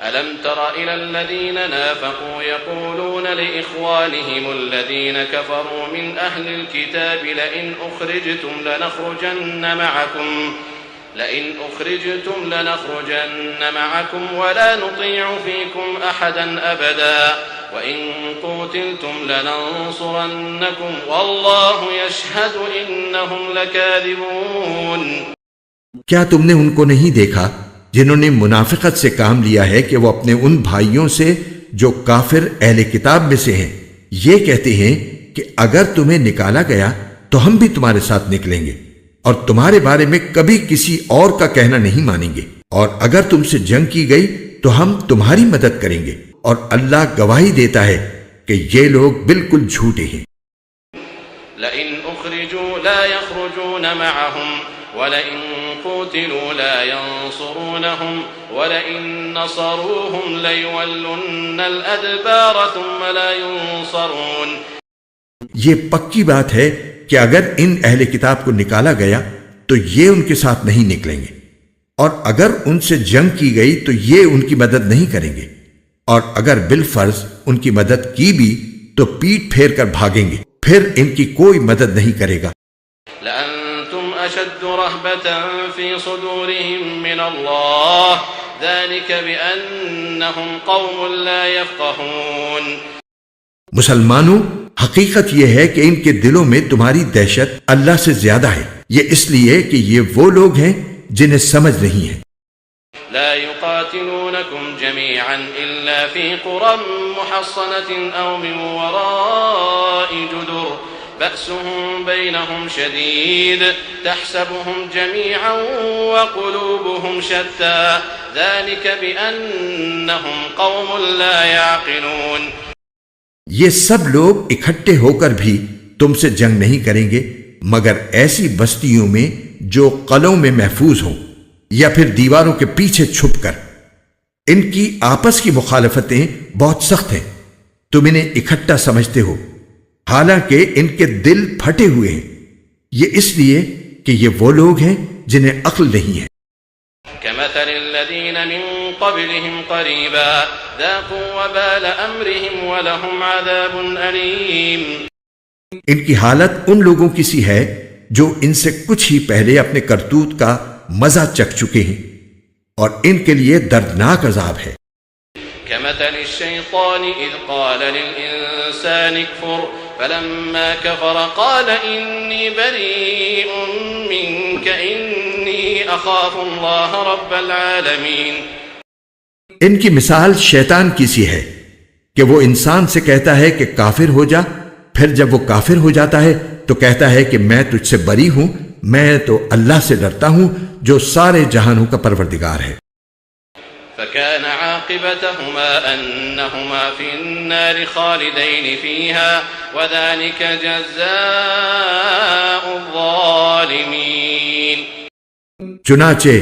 ألم تر إلى الذين نافقوا يقولون لإخوانهم الذين كفروا من أهل الكتاب لئن أخرجتم لنخرجن معكم ولا نطيع فيكم أحدا أبدا وإن قتلتم لننصرنكم والله يشهد إنهم لكاذبون۔ کیا تم نے ان کو نہیں دیکھا جنہوں نے منافقت سے کام لیا ہے کہ وہ اپنے ان بھائیوں سے جو کافر اہل کتاب میں سے ہیں یہ کہتے ہیں کہ اگر تمہیں نکالا گیا تو ہم بھی تمہارے ساتھ نکلیں گے اور تمہارے بارے میں کبھی کسی اور کا کہنا نہیں مانیں گے، اور اگر تم سے جنگ کی گئی تو ہم تمہاری مدد کریں گے، اور اللہ گواہی دیتا ہے کہ یہ لوگ بالکل جھوٹے ہیں۔ لئن أخرجوا لا يخرجون معهم ولئن قتلوا لا ينصرونهم ولئن نصروهم ليولن الأدبار ثم لا ينصرون۔ یہ پکی بات ہے کہ اگر ان اہل کتاب کو نکالا گیا تو یہ ان کے ساتھ نہیں نکلیں گے، اور اگر ان سے جنگ کی گئی تو یہ ان کی مدد نہیں کریں گے، اور اگر بالفرض ان کی مدد کی بھی تو پیٹ پھیر کر بھاگیں گے، پھر ان کی کوئی مدد نہیں کرے گا۔ لأنتم أشد رهبة في صدورهم من الله ذلك بأنهم قوم لا يفقهون۔ مسلمانوں، حقیقت یہ ہے کہ ان کے دلوں میں تمہاری دہشت اللہ سے زیادہ ہے، یہ اس لیے کہ یہ وہ لوگ ہیں جنہیں سمجھ نہیں ہے۔ لا يقاتلونكم جميعا إلا في قرى محصنة أو من وراء جدر بأسهم بينهم شديد تحسبهم جميعا وقلوبهم شتى ذلك بأنهم قوم لا يعقلون۔ یہ سب لوگ اکٹھے ہو کر بھی تم سے جنگ نہیں کریں گے مگر ایسی بستیوں میں جو قلعوں میں محفوظ ہوں یا پھر دیواروں کے پیچھے چھپ کر۔ ان کی آپس کی مخالفتیں بہت سخت ہیں، تم انہیں اکٹھا سمجھتے ہو حالانکہ ان کے دل پھٹے ہوئے ہیں، یہ اس لیے کہ یہ وہ لوگ ہیں جنہیں عقل نہیں ہے۔ كمثل الذين من قبلهم قريبا ذاقوا وبال أمرهم ولهم عذاب أليم۔ ان کی حالت ان لوگوں کی سی ہے جو ان سے کچھ ہی پہلے اپنے کرتوت کا مزہ چکھ چکے ہیں اور ان کے لیے دردناک عذاب ہے۔ كمثل الشيطان إذ قال للإنسان اكفر فلما كفر قال إني بريء منك إني أخاف الله رب العالمين۔ ان کی مثال شیطان کی سی ہے کہ وہ انسان سے کہتا ہے کہ کافر ہو جا، پھر جب وہ کافر ہو جاتا ہے تو کہتا ہے کہ میں تجھ سے بری ہوں، میں تو اللہ سے ڈرتا ہوں جو سارے جہانوں کا پروردگار ہے۔ فكان عاقبتهما أنهما في النار خالدين فيها وذلك جزاء الظالمين۔ چنانچہ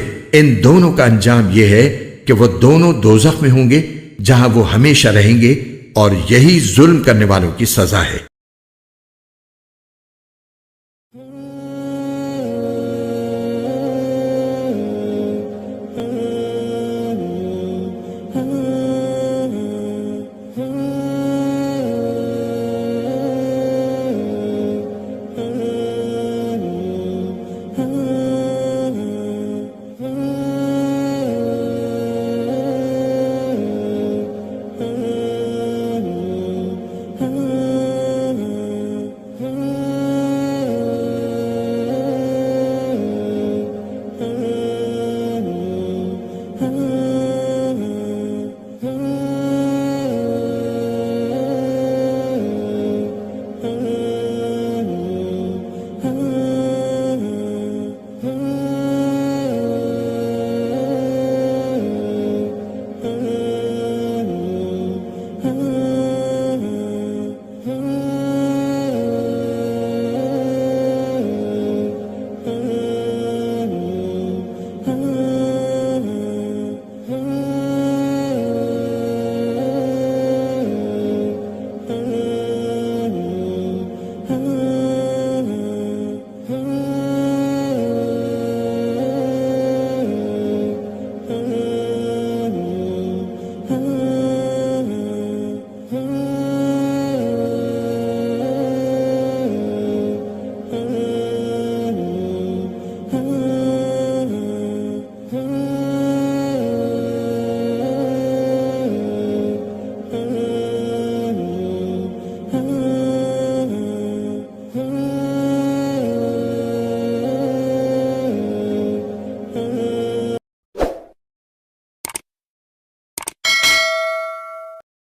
ان دونوں کا انجام یہ ہے کہ وہ دونوں دوزخ میں ہوں گے جہاں وہ ہمیشہ رہیں گے، اور یہی ظلم کرنے والوں کی سزا ہے۔